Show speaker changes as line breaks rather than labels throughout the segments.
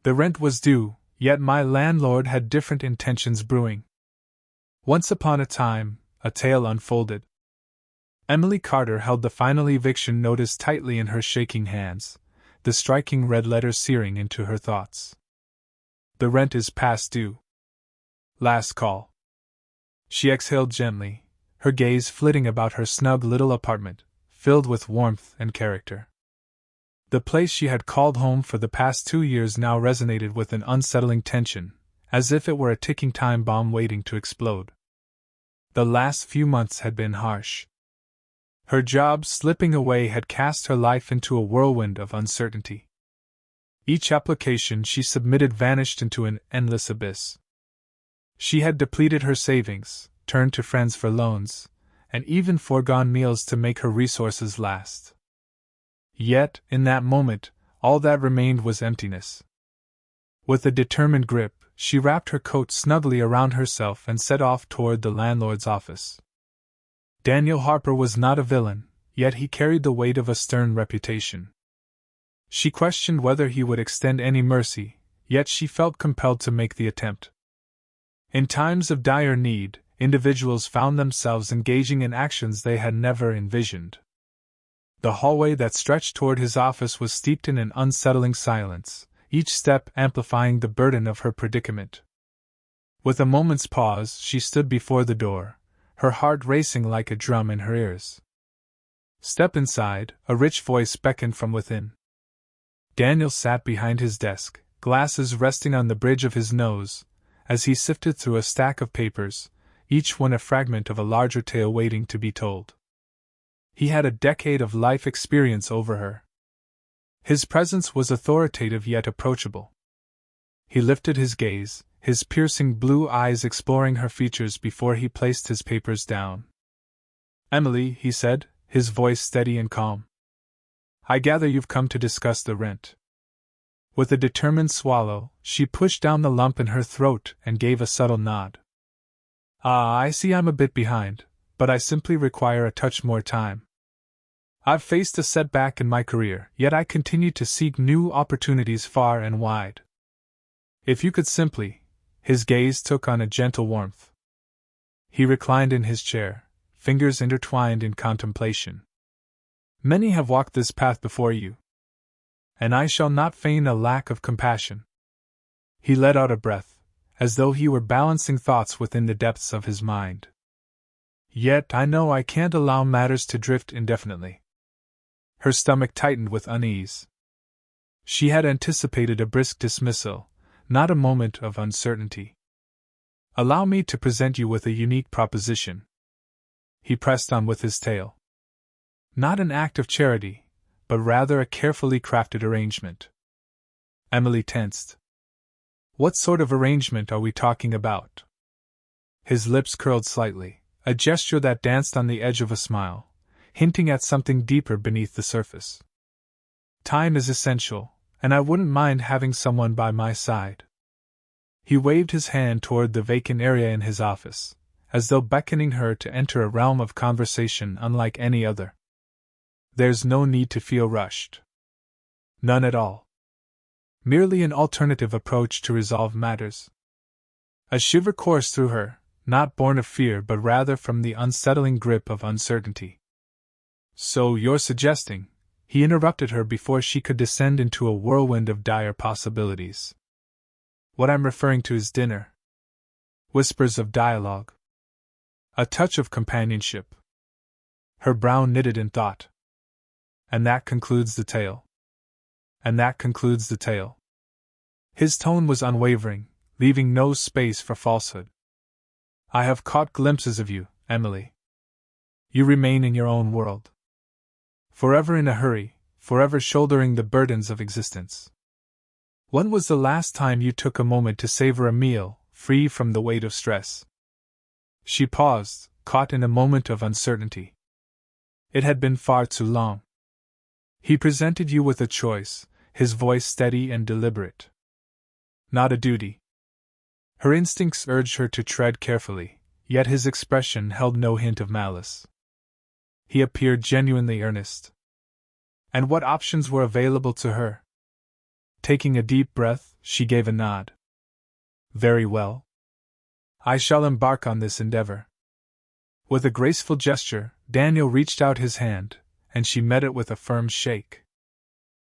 The rent was due, yet my landlord had different intentions brewing. Once upon a time, a tale unfolded. Emily Carter held the final eviction notice tightly in her shaking hands, the striking red letters searing into her thoughts. The rent is past due. Last call. She exhaled gently, her gaze flitting about her snug little apartment, filled with warmth and character. The place she had called home for the past 2 years now resonated with an unsettling tension, as if it were a ticking time bomb waiting to explode. The last few months had been harsh. Her job slipping away had cast her life into a whirlwind of uncertainty. Each application she submitted vanished into an endless abyss. She had depleted her savings, turned to friends for loans, and even foregone meals to make her resources last. Yet, in that moment, all that remained was emptiness. With a determined grip, she wrapped her coat snugly around herself and set off toward the landlord's office. Daniel Harper was not a villain, yet he carried the weight of a stern reputation. She questioned whether he would extend any mercy, yet she felt compelled to make the attempt. In times of dire need, individuals found themselves engaging in actions they had never envisioned. The hallway that stretched toward his office was steeped in an unsettling silence, each step amplifying the burden of her predicament. With a moment's pause, she stood before the door, her heart racing like a drum in her ears. "Step inside," a rich voice beckoned from within. Daniel sat behind his desk, glasses resting on the bridge of his nose, as he sifted through a stack of papers, each one a fragment of a larger tale waiting to be told. He had a decade of life experience over her. His presence was authoritative yet approachable. He lifted his gaze, his piercing blue eyes exploring her features before he placed his papers down. "Emily," he said, his voice steady and calm. "I gather you've come to discuss the rent." With a determined swallow, she pushed down the lump in her throat and gave a subtle nod. "Ah, I see I'm a bit behind, but I simply require a touch more time. I've faced a setback in my career, yet I continue to seek new opportunities far and wide. If you could simply..." His gaze took on a gentle warmth. He reclined in his chair, fingers intertwined in contemplation. "Many have walked this path before you, and I shall not feign a lack of compassion." He let out a breath, as though he were balancing thoughts within the depths of his mind. "Yet I know I can't allow matters to drift indefinitely." Her stomach tightened with unease. She had anticipated a brisk dismissal, not a moment of uncertainty. "Allow me to present you with a unique proposition." He pressed on with his tale. "Not an act of charity, but rather a carefully crafted arrangement." Emily tensed. "What sort of arrangement are we talking about?" His lips curled slightly, a gesture that danced on the edge of a smile, hinting at something deeper beneath the surface. "Time is essential, and I wouldn't mind having someone by my side." He waved his hand toward the vacant area in his office, as though beckoning her to enter a realm of conversation unlike any other. "There's no need to feel rushed." "None at all. Merely an alternative approach to resolve matters." A shiver coursed through her, not born of fear but rather from the unsettling grip of uncertainty. "So you're suggesting," he interrupted her before she could descend into a whirlwind of dire possibilities. "What I'm referring to is dinner. Whispers of dialogue. A touch of companionship." Her brow knitted in thought. "And that concludes the tale." "And that concludes the tale." His tone was unwavering, leaving no space for falsehood. "I have caught glimpses of you, Emily. You remain in your own world. Forever in a hurry, forever shouldering the burdens of existence. When was the last time you took a moment to savor a meal, free from the weight of stress?" She paused, caught in a moment of uncertainty. It had been far too long. He presented you with a choice, his voice steady and deliberate. "Not a duty." Her instincts urged her to tread carefully, yet his expression held no hint of malice. He appeared genuinely earnest. And what options were available to her? Taking a deep breath, she gave a nod. Very well. I shall embark on this endeavor. With a graceful gesture, Daniel reached out his hand, and she met it with a firm shake.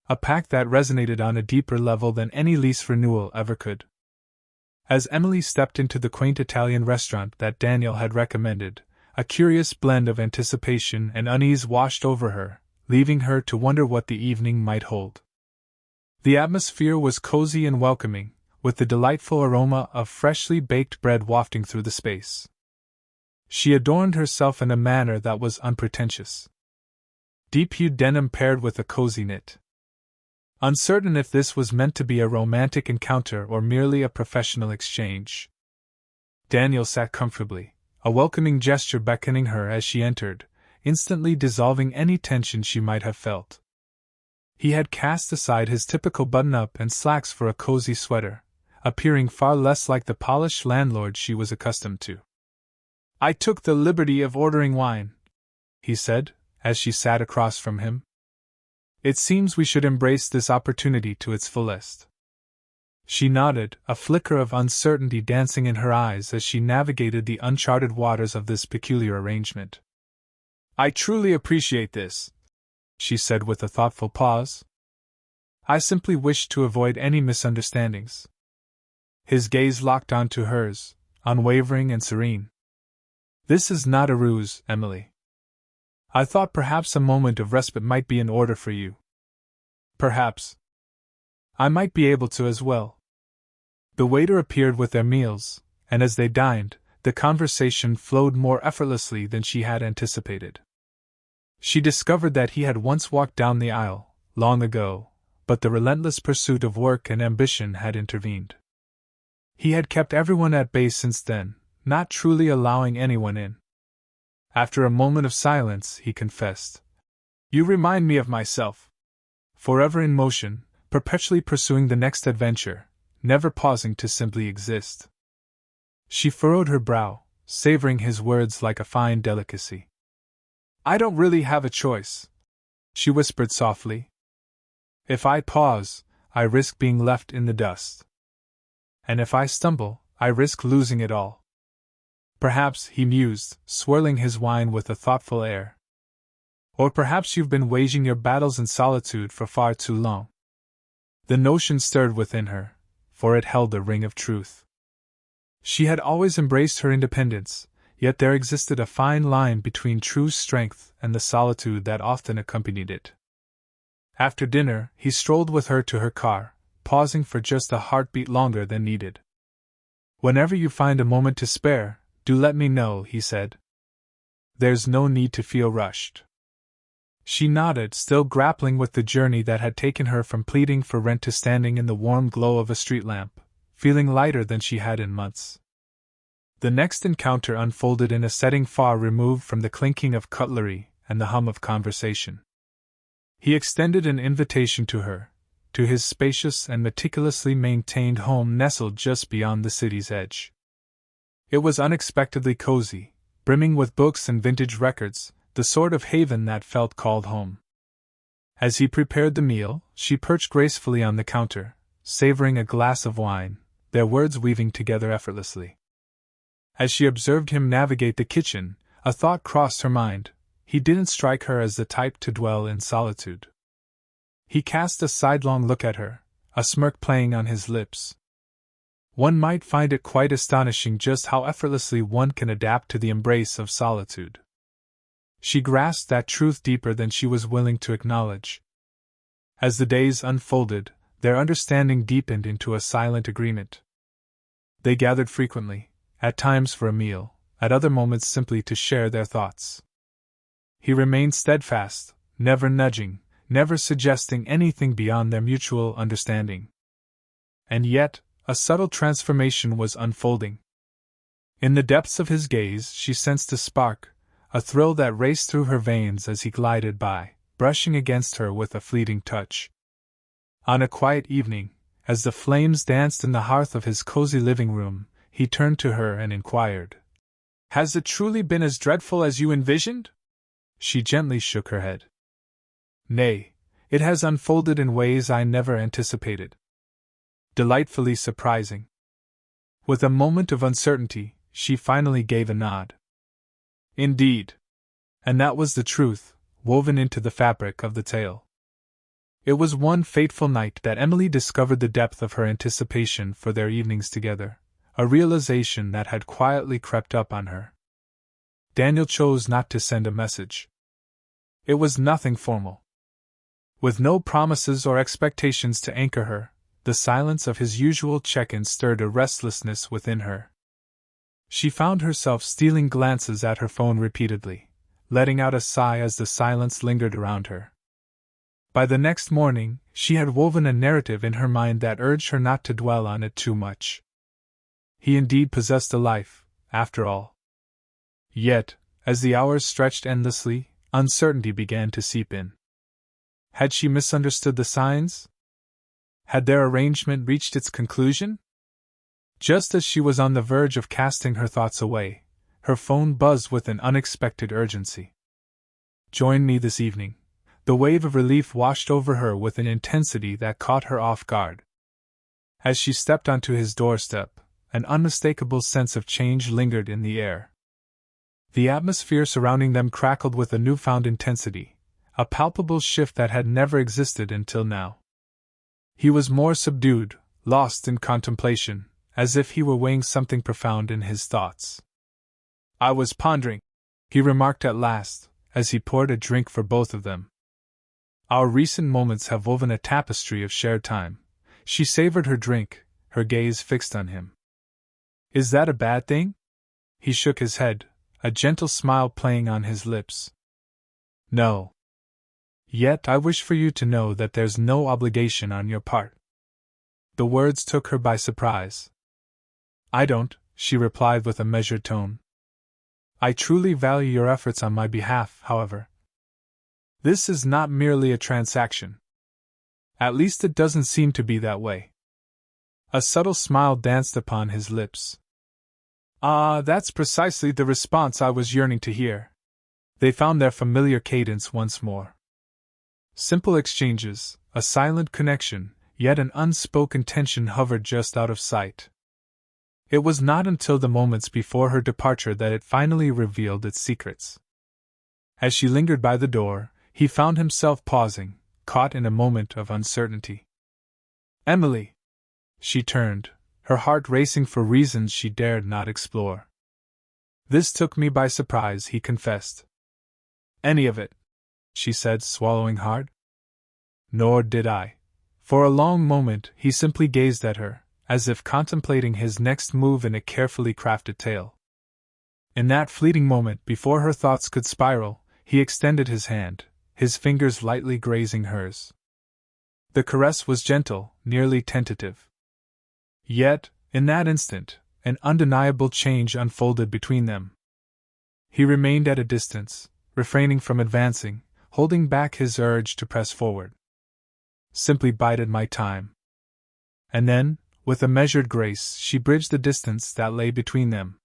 A pact that resonated on a deeper level than any lease renewal ever could. As Emily stepped into the quaint Italian restaurant that Daniel had recommended, a curious blend of anticipation and unease washed over her, leaving her to wonder what the evening might hold. The atmosphere was cozy and welcoming, with the delightful aroma of freshly baked bread wafting through the space. She adorned herself in a manner that was unpretentious. Deep-hued denim paired with a cozy knit. Uncertain if this was meant to be a romantic encounter or merely a professional exchange. Daniel sat comfortably, a welcoming gesture beckoning her as she entered, instantly dissolving any tension she might have felt. He had cast aside his typical button-up and slacks for a cozy sweater, appearing far less like the polished landlord she was accustomed to. I took the liberty of ordering wine, he said, as she sat across from him. It seems we should embrace this opportunity to its fullest. She nodded, a flicker of uncertainty dancing in her eyes as she navigated the uncharted waters of this peculiar arrangement. I truly appreciate this, she said with a thoughtful pause. I simply wish to avoid any misunderstandings. His gaze locked onto hers, unwavering and serene. This is not a ruse, Emily. I thought perhaps a moment of respite might be in order for you. Perhaps. I might be able to as well. The waiter appeared with their meals, and as they dined, the conversation flowed more effortlessly than she had anticipated. She discovered that he had once walked down the aisle, long ago, but the relentless pursuit of work and ambition had intervened. He had kept everyone at bay since then, not truly allowing anyone in. After a moment of silence, he confessed, You remind me of myself. Forever in motion, perpetually pursuing the next adventure, never pausing to simply exist. She furrowed her brow, savoring his words like a fine delicacy. I don't really have a choice, she whispered softly. If I pause, I risk being left in the dust. And if I stumble, I risk losing it all. Perhaps, he mused, swirling his wine with a thoughtful air. Or perhaps you've been waging your battles in solitude for far too long. The notion stirred within her, for it held a ring of truth. She had always embraced her independence, yet there existed a fine line between true strength and the solitude that often accompanied it. After dinner, he strolled with her to her car, pausing for just a heartbeat longer than needed. Whenever you find a moment to spare, do let me know, he said. There's no need to feel rushed. She nodded, still grappling with the journey that had taken her from pleading for rent to standing in the warm glow of a street lamp, feeling lighter than she had in months. The next encounter unfolded in a setting far removed from the clinking of cutlery and the hum of conversation. He extended an invitation to her, to his spacious and meticulously maintained home nestled just beyond the city's edge. It was unexpectedly cozy, brimming with books and vintage records, the sort of haven that felt called home. As he prepared the meal, she perched gracefully on the counter, savoring a glass of wine, their words weaving together effortlessly. As she observed him navigate the kitchen, a thought crossed her mind. He didn't strike her as the type to dwell in solitude. He cast a sidelong look at her, a smirk playing on his lips. One might find it quite astonishing just how effortlessly one can adapt to the embrace of solitude. She grasped that truth deeper than she was willing to acknowledge. As the days unfolded, their understanding deepened into a silent agreement. They gathered frequently, at times for a meal, at other moments simply to share their thoughts. He remained steadfast, never nudging, never suggesting anything beyond their mutual understanding. And yet, a subtle transformation was unfolding. In the depths of his gaze she sensed a spark, a thrill that raced through her veins as he glided by, brushing against her with a fleeting touch. On a quiet evening, as the flames danced in the hearth of his cozy living room, he turned to her and inquired, "Has it truly been as dreadful as you envisioned?" She gently shook her head. "Nay, it has unfolded in ways I never anticipated," Delightfully surprising. With a moment of uncertainty, she finally gave a nod. Indeed. And that was the truth, woven into the fabric of the tale. It was one fateful night that Emily discovered the depth of her anticipation for their evenings together, a realization that had quietly crept up on her. Daniel chose not to send a message. It was nothing formal. With no promises or expectations to anchor her, the silence of his usual check-in stirred a restlessness within her. She found herself stealing glances at her phone repeatedly, letting out a sigh as the silence lingered around her. By the next morning, she had woven a narrative in her mind that urged her not to dwell on it too much. He indeed possessed a life, after all. Yet, as the hours stretched endlessly, uncertainty began to seep in. Had she misunderstood the signs? Had their arrangement reached its conclusion? Just as she was on the verge of casting her thoughts away, her phone buzzed with an unexpected urgency. "Join me this evening." The wave of relief washed over her with an intensity that caught her off guard. As she stepped onto his doorstep, an unmistakable sense of change lingered in the air. The atmosphere surrounding them crackled with a newfound intensity, a palpable shift that had never existed until now. He was more subdued, lost in contemplation, as if he were weighing something profound in his thoughts. "I was pondering," he remarked at last, as he poured a drink for both of them. "Our recent moments have woven a tapestry of shared time." She savored her drink, her gaze fixed on him. "Is that a bad thing?" He shook his head, a gentle smile playing on his lips. "No. Yet I wish for you to know that there's no obligation on your part." The words took her by surprise. "I don't," she replied with a measured tone. "I truly value your efforts on my behalf, however. This is not merely a transaction. At least it doesn't seem to be that way." A subtle smile danced upon his lips. "Ah, that's precisely the response I was yearning to hear." They found their familiar cadence once more. Simple exchanges, a silent connection, yet an unspoken tension hovered just out of sight. It was not until the moments before her departure that it finally revealed its secrets. As she lingered by the door, he found himself pausing, caught in a moment of uncertainty. "Emily!" She turned, her heart racing for reasons she dared not explore. "This took me by surprise," he confessed. "Any of it," she said, swallowing hard. "Nor did I." For a long moment he simply gazed at her, as if contemplating his next move in a carefully crafted tale. In that fleeting moment, before her thoughts could spiral, he extended his hand, his fingers lightly grazing hers. The caress was gentle, nearly tentative. Yet, in that instant, an undeniable change unfolded between them. He remained at a distance, refraining from advancing, holding back his urge to press forward. "Simply bided my time." And then, with a measured grace, she bridged the distance that lay between them.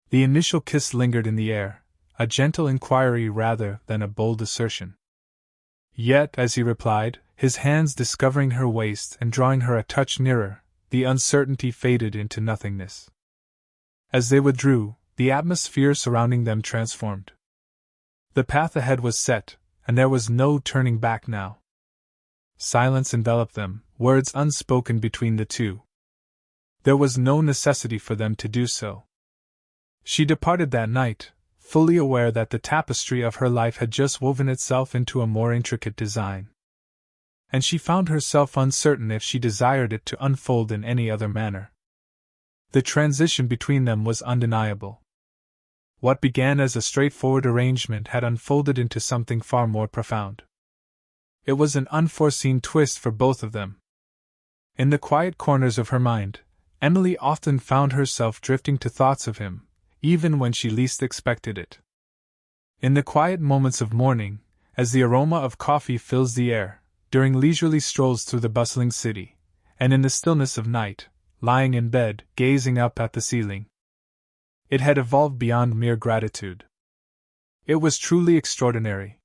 The initial kiss lingered in the air, a gentle inquiry rather than a bold assertion. Yet, as he replied, his hands discovering her waist and drawing her a touch nearer, the uncertainty faded into nothingness. As they withdrew, the atmosphere surrounding them transformed. The path ahead was set, and there was no turning back now. Silence enveloped them, words unspoken between the two. There was no necessity for them to do so. She departed that night, fully aware that the tapestry of her life had just woven itself into a more intricate design. And she found herself uncertain if she desired it to unfold in any other manner. The transition between them was undeniable. What began as a straightforward arrangement had unfolded into something far more profound. It was an unforeseen twist for both of them. In the quiet corners of her mind, Emily often found herself drifting to thoughts of him, even when she least expected it. In the quiet moments of morning, as the aroma of coffee fills the air, during leisurely strolls through the bustling city, and in the stillness of night, lying in bed, gazing up at the ceiling. It had evolved beyond mere gratitude. It was truly extraordinary.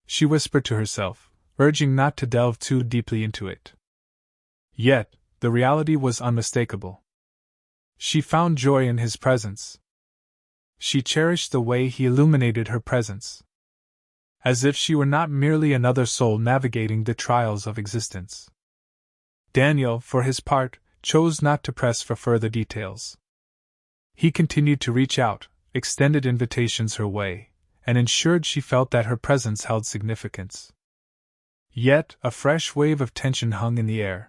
She whispered to herself, urging not to delve too deeply into it. Yet, The reality was unmistakable. She found joy in his presence. She cherished the way he illuminated her presence. As if she were not merely another soul navigating the trials of existence. Daniel, for his part, chose not to press for further details. He continued to reach out, extended invitations her way, and ensured she felt that her presence held significance. Yet, a fresh wave of tension hung in the air.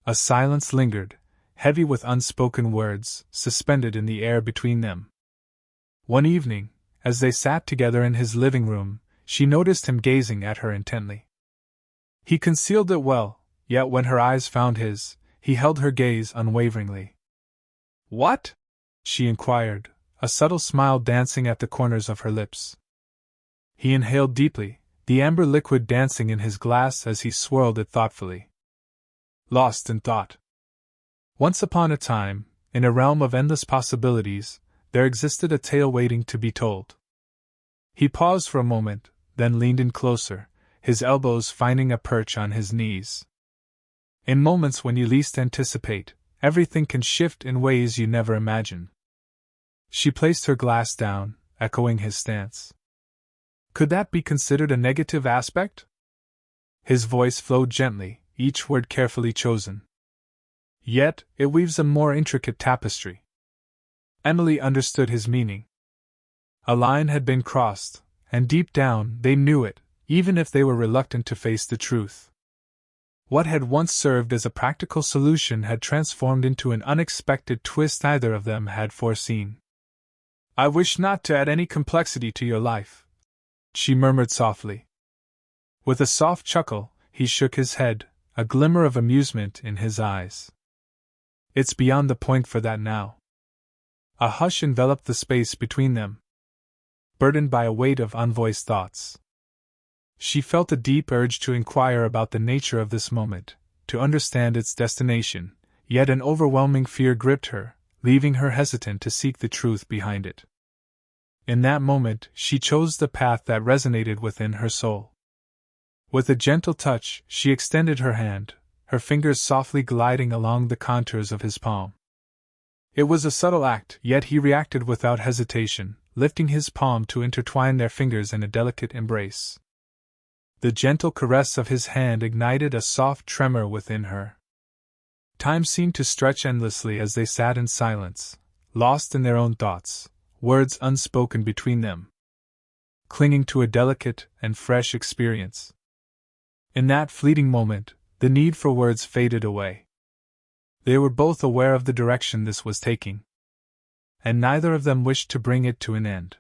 A silence lingered, heavy with unspoken words, suspended in the air between them. One evening, as they sat together in his living room, she noticed him gazing at her intently. He concealed it well, yet when her eyes found his, he held her gaze unwaveringly. "What?" she inquired, a subtle smile dancing at the corners of her lips. He inhaled deeply, the amber liquid dancing in his glass as he swirled it thoughtfully. Lost in thought. Once upon a time, in a realm of endless possibilities, there existed a tale waiting to be told. He paused for a moment, then leaned in closer, his elbows finding a perch on his knees. In moments when you least anticipate, everything can shift in ways you never imagine. She placed her glass down, echoing his stance. Could that be considered a negative aspect? His voice flowed gently, each word carefully chosen. Yet, it weaves a more intricate tapestry. Emily understood his meaning. A line had been crossed, and deep down they knew it, even if they were reluctant to face the truth. What had once served as a practical solution had transformed into an unexpected twist neither of them had foreseen. "I wish not to add any complexity to your life," she murmured softly. With a soft chuckle, he shook his head, a glimmer of amusement in his eyes. "It's beyond the point for that now." A hush enveloped the space between them, burdened by a weight of unvoiced thoughts. She felt a deep urge to inquire about the nature of this moment, to understand its destination, yet an overwhelming fear gripped her, leaving her hesitant to seek the truth behind it. In that moment, she chose the path that resonated within her soul. With a gentle touch, she extended her hand, her fingers softly gliding along the contours of his palm. It was a subtle act, yet he reacted without hesitation, lifting his palm to intertwine their fingers in a delicate embrace. The gentle caress of his hand ignited a soft tremor within her. Time seemed to stretch endlessly as they sat in silence, lost in their own thoughts, words unspoken between them, clinging to a delicate and fresh experience. In that fleeting moment, the need for words faded away. They were both aware of the direction this was taking, and neither of them wished to bring it to an end.